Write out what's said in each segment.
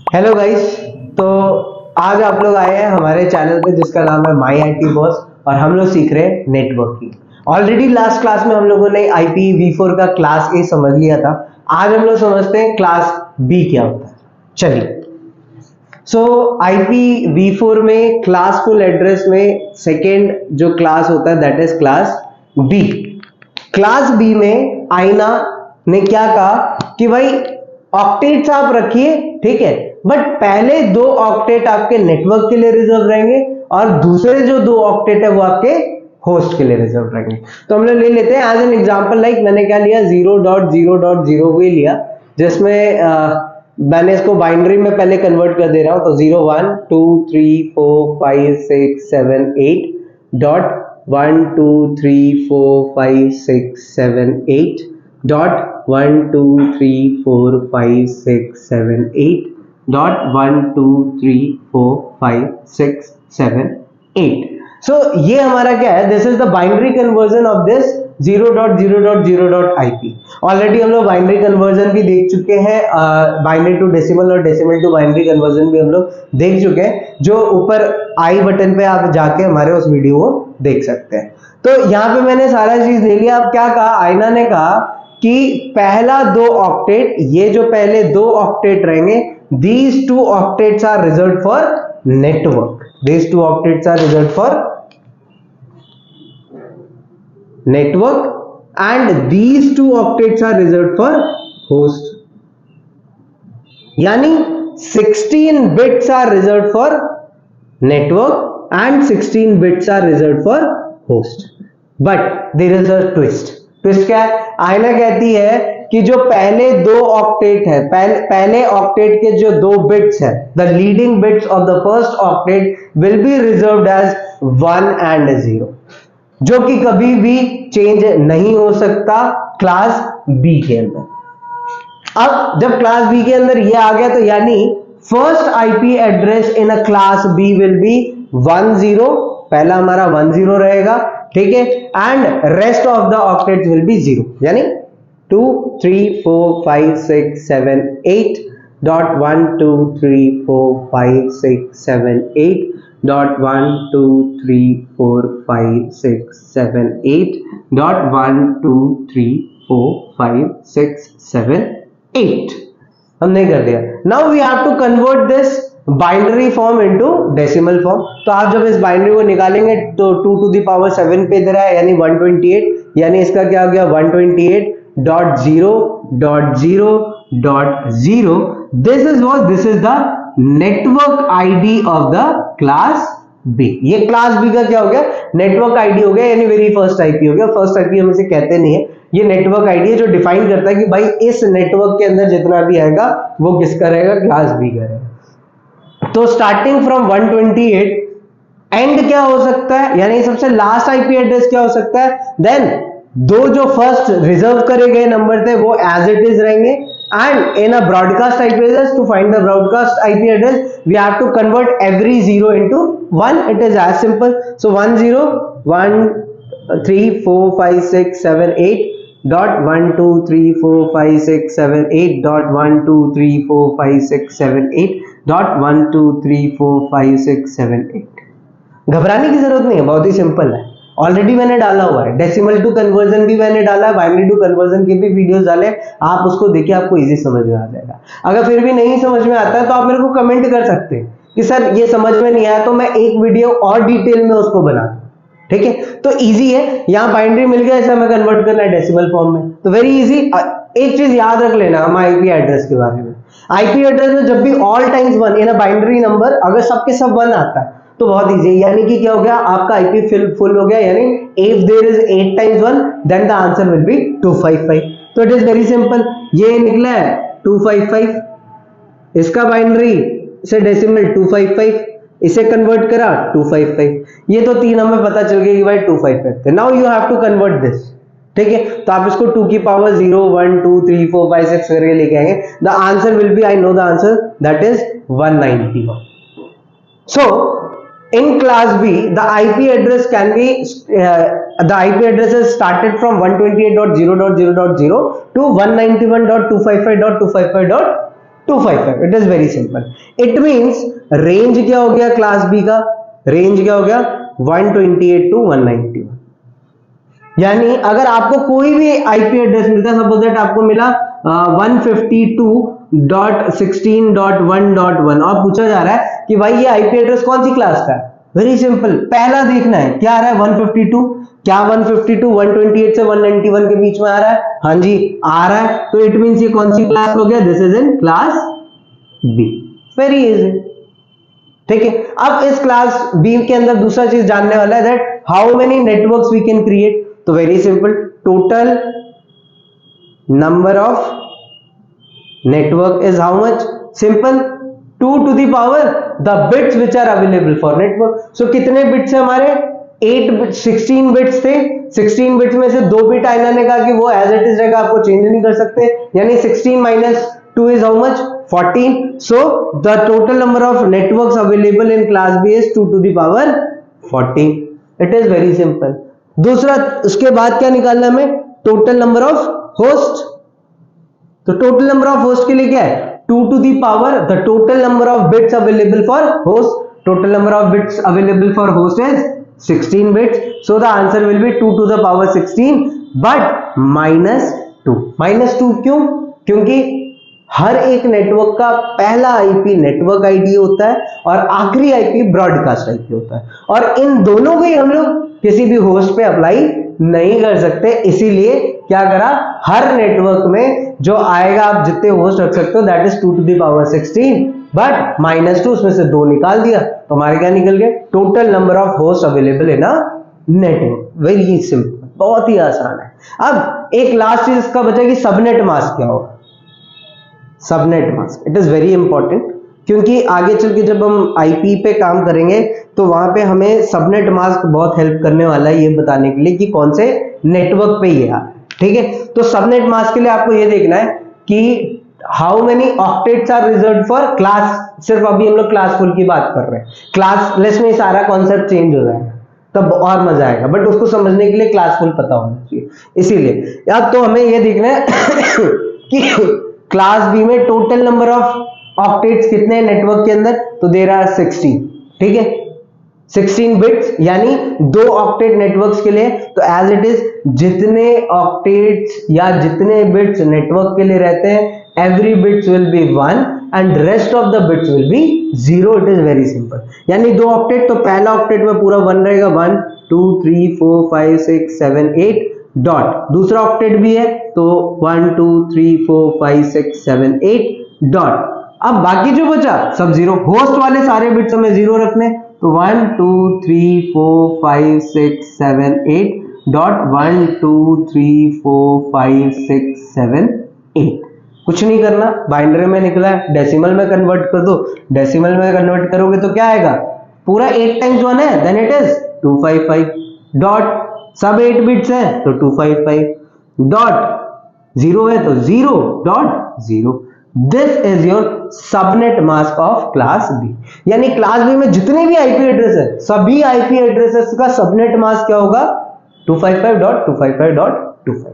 Hello guys. तो आज आप लोग आए हैं हमारे चैनल पे जिसका नाम है माई आईटी बॉस और हम लोग सीख रहे हैं नेटवर्किंग। ऑलरेडी लास्ट क्लास में हम लोगों ने IPv4 का क्लास ए समझ लिया था। आज हम लोग समझते हैं क्लास बी क्या होता है। चलिए, सो IPv4 में क्लास फुल एड्रेस में सेकेंड जो क्लास होता है that is class B. Class B में आईना ने क्या कहा कि भाई ऑक्टेट्स आप रखिए, ठीक है, बट पहले दो ऑक्टेट आपके नेटवर्क के लिए रिजर्व रहेंगे और दूसरे जो दो ऑक्टेट है वो आपके होस्ट के लिए रिजर्व रहेंगे। तो हम लोग ले लेते हैं एज एन एग्जांपल, लाइक मैंने क्या लिया 0.0.0 को ही लिया, जिसमें मैंने इसको बाइनरी में पहले कन्वर्ट कर दे रहा हूं। तो 0 1 2 3 4 5 6 7 8 डॉट 1 2 3 4 5 6 7 8 डॉट 1 2 3 4 5 6 7 8 डॉट 1 2 3 4 5 6 7 8। सो ये हमारा क्या है, this is the binary conversion of this 0.0.0.ip। Already हम लोग बाइनरी कन्वर्जन भी देख चुके हैं, बाइनरी टू डेसिमल और डेसिमल टू बाइनरी कन्वर्जन भी हम लोग देख चुके हैं, जो ऊपर आई बटन पे आप जाके हमारे उस वीडियो को देख सकते हैं। तो यहाँ पे मैंने सारा चीज ले लिया। अब क्या कहा, आईना ने कहा कि पहला दो ऑक्टेट, ये जो पहले दो ऑक्टेट रहेंगे, these two octets are reserved for network. These two octets are reserved for network and these two octets are reserved for host. यानी 16 bits are reserved for network and 16 bits are reserved for host. But there is a twist. Twist क्या है, आईना कहती है कि जो पहले दो ऑक्टेट है, पहले ऑक्टेट के जो दो बिट्स है, the leading bits of the first octet will be reserved as 1 and 0, जो कि कभी भी चेंज नहीं हो सकता क्लास बी के अंदर। अब जब क्लास बी के अंदर ये आ गया तो यानी first IP address in a class B will be 10, पहला हमारा 10 रहेगा, ठीक है, and rest of the octets will be 0, यानी 2 3 4 5 6 7 8 डॉट 1 2 3 4 5 6 7 8 डॉट 1 2 3 4 5 6 7 8 डॉट 1 2 3 4 5 6 7 8 हमने कर दिया। Now we have to convert this binary form into decimal form. तो आप जब इस बाइनरी को निकालेंगे तो 2 to the power 7 पे दे रहा है, यानी 128, यानी इसका क्या हो गया 128.0.0.0। This is what, this is the network ID of the class B. ये क्लास बी का क्या हो गया, नेटवर्क आईडी हो गया, यानी वेरी फर्स्ट आईपी हो गया। फर्स्ट आईपी हम इसे कहते नहीं है, ये नेटवर्क आईडी है जो डिफाइन करता है कि भाई इस नेटवर्क के अंदर जितना भी आएगा वो किसका रहेगा, क्लास बी का रहेगा। तो स्टार्टिंग फ्रॉम 128 एंड क्या हो सकता है, यानी सबसे लास्ट आईपी एड्रेस क्या हो सकता है, देन दो जो फर्स्ट रिजर्व करे गए नंबर थे वो एज इट इज रहेंगे, and in a broadcast IP address to find the broadcast IP address we have to convert every 0 into 1. It is as simple. So 1 0 1 3 4 5 6 7 8 dot 1 2 3 4 5 6 7 8 dot 1 2 3 4 5 6 7 8 dot 1 2 3 4 5 6 7 8। घबराने की जरूरत नहीं है, बहुत ही सिंपल है। ऑलरेडी मैंने डाला हुआ है, डेसिमल टू कन्वर्जन भी मैंने डाला है, बाइनरी टू कन्वर्जन के भी वीडियोस डाले, आप उसको देखिए, आपको इजी समझ में आ जाएगा। अगर फिर भी नहीं समझ में आता है तो आप मेरे को कमेंट कर सकते हैं कि सर ये समझ में नहीं आया, तो मैं एक वीडियो और डिटेल में उसको बना दूं, ठीक है। तो इजी है, यहाँ बाइनरी मिल गया, ऐसा हमें कन्वर्ट करना है डेसिमल फॉर्म में, तो वेरी इजी। एक चीज याद रख लेना हम आईपी एड्रेस के बारे में, आईपी एड्रेस में जब भी all times 1 in a binary number अगर सबके सब 1 आता है तो बहुत इजी है, यानी कि क्या हो गया, आपका आईपी फुल हो गया, यानी if there is 8 times 1 then the answer will be 255। तो इट इज वेरी सिंपल, ये निकला है 255, इसका बाइनरी से डेसिमल 255, इसे कन्वर्ट करा 255, ये तो तीन हमें पता चल गया कि भाई 255 थे। Now you have to convert this, ठीक है। तो आप इसको 2 की पावर 0 1 2 3 4 5 6 करके लेके आएंगे, the answer will B, I know the answer, that is 191। So in class B the IP address can be the IP address is started from 128.0.0.0 to 191.255.255. 255. It is very simple. It means range क्या हो गया class B का, range क्या हो गया 128 to 191. यानी अगर आपको कोई भी आईपी एड्रेस मिलता है, सपोज दैट आपको मिला 152.16.1.1 और पूछा जा रहा है कि भाई ये आईपी एड्रेस कौन सी क्लास का है, वेरी सिंपल, पहला देखना है क्या आ रहा है 152, क्या 152 128 से 191 के बीच में आ रहा है, हाँ जी आ रहा है, तो इट मींस ये कौन सी क्लास हो गया, this is in class B. Very easy. ठीक है, अब इस क्लास बी के अंदर दूसरा चीज जानने वाला है that how many networks we can create. तो very simple, total number of network is how much, simple 2 to the power the bits which are available for network. So कितने बिट्स है हमारे 16 बिट्स थे, 16 बिट्स में से 2 bit आइना ने कहा कि वो एज इट इज रहेगा, आपको चेंज नहीं कर सकते, यानी 16 minus 2 is how much 14. So the total number of networks available in class B is 2 to the power 14. It is very simple. दूसरा, उसके बाद क्या निकालना हमें, टोटल नंबर ऑफ होस्ट. तो टोटल नंबर ऑफ होस्ट के लिए क्या है 2 to the power the total number of bits available for host. Total number of bits available for host is 16 bits. So the answer will be 2 to the power 16 but -2. -2 क्यों, क्योंकि हर एक network का पहला IP network ID होता है और आखिरी IP broadcast IP होता है, और इन दोनों को ही हम लोग किसी भी होस्ट पे अप्लाई नहीं कर सकते. इसीलिए क्या करा, हर नेटवर्क में जो आएगा आप जितने होस्ट रख सकते हो that is 2 to the power 16 but -2, उसमें से 2 निकाल दिया तो हमारे क्या निकल गए, total number of host available in a network. Very simple, बहुत ही आसान है. अब एक लास्ट चीज इसका बचा कि सबनेट मास्क क्या होगा. Subnet mask, it is very important, क्योंकि आगे चल के जब हम आईपी पे काम करेंगे तो वहां पे हमें सबनेट मास्क बहुत हेल्प करने वाला है ये बताने के लिए कि कौन से नेटवर्क पे ये आ रहा है. ठीक है, तो सबनेट मास्क के लिए आपको ये देखना है कि how many octets are reserved for class. सिर्फ अभी हम लोग क्लास फुल की बात कर रहे हैं, क्लास लेस में सारा कॉन्सेप्ट चेंज हो जाएगा, तब और मजा आएगा, बट उसको समझने के लिए क्लास फुल पता होना चाहिए. इसीलिए अब तो हमें ये देखना है कि क्लास बी में टोटल नंबर ऑफ ऑक्टेट्स कितने हैं नेटवर्क के अंदर, तो देयर आर 16. ठीक है, 16 बिट्स, यानी 2 ऑक्टेट नेटवर्क्स के लिए, तो एज इट इज जितने ऑक्टेट्स या जितने बिट्स नेटवर्क के लिए रहते हैं every bits will be 1 and rest of the bits will be 0. It is very simple. यानी 2 ऑक्टेट, तो पहला ऑक्टेट में पूरा 1 रहेगा, 1 2 3 4 5 6 7 8 डॉट. दूसरा ऑक्टेट भी है तो 1 2 3 4 5 6 7 8 डॉट. अब बाकी जो बचा सब 0, होस्ट वाले सारे बिट्स हमें 0 रखने, तो 1 2 3 4 5 6 7 8 डॉट 1 2 3 4 5 6 7 8. कुछ नहीं करना, बाइनरी में निकला है, डेसिमल में कन्वर्ट कर दो. डेसिमल में कन्वर्ट करोगे तो क्या आएगा, पूरा 8 times 1 है, देन इट इज 255 डॉट. सब 8 बिट्स है तो 255 डॉट, 0 है तो 0 dot 0. This is your subnet mask of class B. यानी क्लास बी में जितने भी आईपी एड्रेस है, सभी आईपी एड्रेसेस का सबनेट मास्क क्या होगा 255.255.25.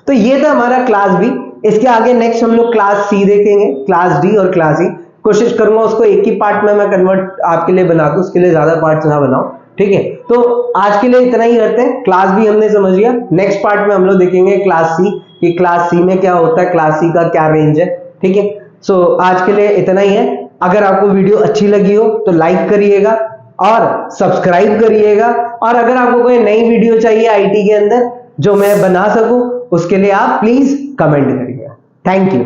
तो ये था हमारा क्लास बी. इसके आगे नेक्स्ट हम लोग क्लास सी देखेंगे, क्लास डी और क्लास ई. कोशिश करूंगा उसको एक ही पार्ट में मैं कन्वर्ट आपके लिए बना दूं, उसके लिए ज्यादा पार्ट्स ना बनाऊं. ठीक है, तो आज के लिए इतना ही करते हैं. क्लास बी हमने समझ लिया. नेक्स्ट पार्ट में हम लोग देखेंगे क्लास सी, कि क्लास सी में क्या होता है, क्लास सी का क्या रेंज है. ठीक है, सो आज के लिए इतना ही है. अगर आपको वीडियो अच्छी लगी हो तो लाइक करिएगा और सब्सक्राइब करिएगा, और अगर आपको कोई नई वीडियो चाहिए आईटी के अंदर जो मैं बना सकूं, उसके लिए आप प्लीज कमेंट करिएगा. Thank you.